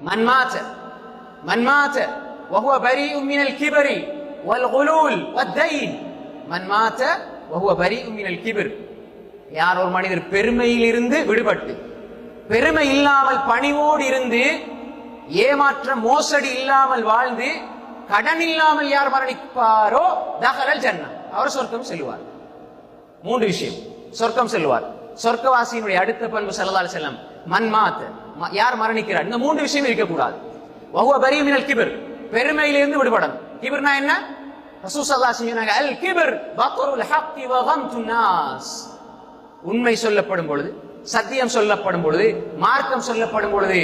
மன் மாத மன் மாத وهو بريء من الكبر والغلول والدين من مات وهو بريء من الكبر. யார் ஒரு மனிதர் பெருமையில் இருந்து விடுபட்டு பெருமை இல்லாமல் பணிவோடு இருந்து ஏமாற்ற மோசடி இல்லாமல் வாழ்ந்து கடன் இல்லாமல் யார் மரணிப்பாரோ தஹலல் ஜன்னah, அவர் சொர்க்கம் செல்வார். மூன்று விஷயம், சொர்க்கம் செல்வார். சொர்க்கவாசியினுடைய அடுத்த பண்பு ஸல்லல்லாஹு அலைஹி வஸல்லம் மன் மாத், யார் மரணிக்கிறார். இந்த மூன்று விஷயம் இருக்கக்கூடாது. வஹுவ பரீஉ மினல் கிப்ர், பெருமையிலிருந்து விடுபடணும். கிப்ர்னா என்ன? ரசூல் ஸல்லல்லாஹு அலைஹி வஸல்லம் சொன்னாங்க, அல் கிப்ர் பத்ருல் ஹக்கி வ கம்துன் நாஸ். உண்மை சொல்லப்படும் பொழுது, சத்தியம் சொல்லப்படும் பொழுது, மார்க்கம் சொல்லப்படும் பொழுது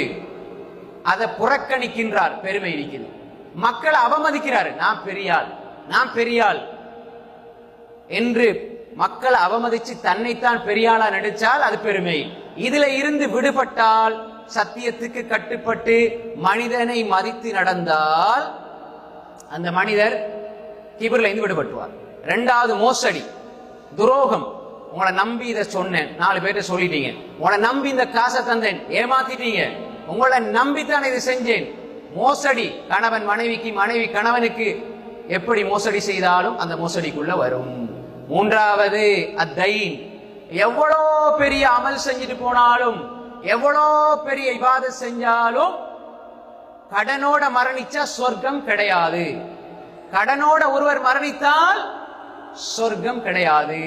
அதை புறக்கணிக்கின்றார், பெருமை இருக்கிறது. மக்களை அவமதிக்கிறார், நான் பெரியாள் நான் பெரியாள் என்று மக்களை அவமதிச்சு தன்னைத்தான் பெரியாளா நடிச்சால் அது பெருமை. இதுல இருந்து விடுபட்டால், சத்தியத்துக்கு கட்டுப்பட்டு மனிதனை மதித்து நடந்தால் அந்த மனிதர் கிபர்ல இருந்து விடுபட்டுவார். இரண்டாவது மோசடி, துரோகம். உங்களை நம்பி இதை சொன்னேன், 4 பேர்ட்ட சொல்லிட்டீங்க. உங்களை நம்பி இந்த காசை தந்தேன், ஏமாத்திட்டீங்க. உங்களை நம்பித்தான் இது செஞ்சேன். மோசடி, கணவன் மனைவிக்கு, மனைவி கணவனுக்கு எப்படி மோசடி செய்தாலும் அந்த மோசடிக்குள்ள வரும். மூன்றாவது அத்தைன், எவ்வளோ பெரிய அமல் செஞ்சுட்டு போனாலும், எவ்வளோ பெரிய இபாதத் செஞ்சாலும் கடனோட மரணிச்சா சொர்க்கம் கிடையாது. கடனோட ஒருவர் மரணித்தால் சொர்க்கம் கிடையாது.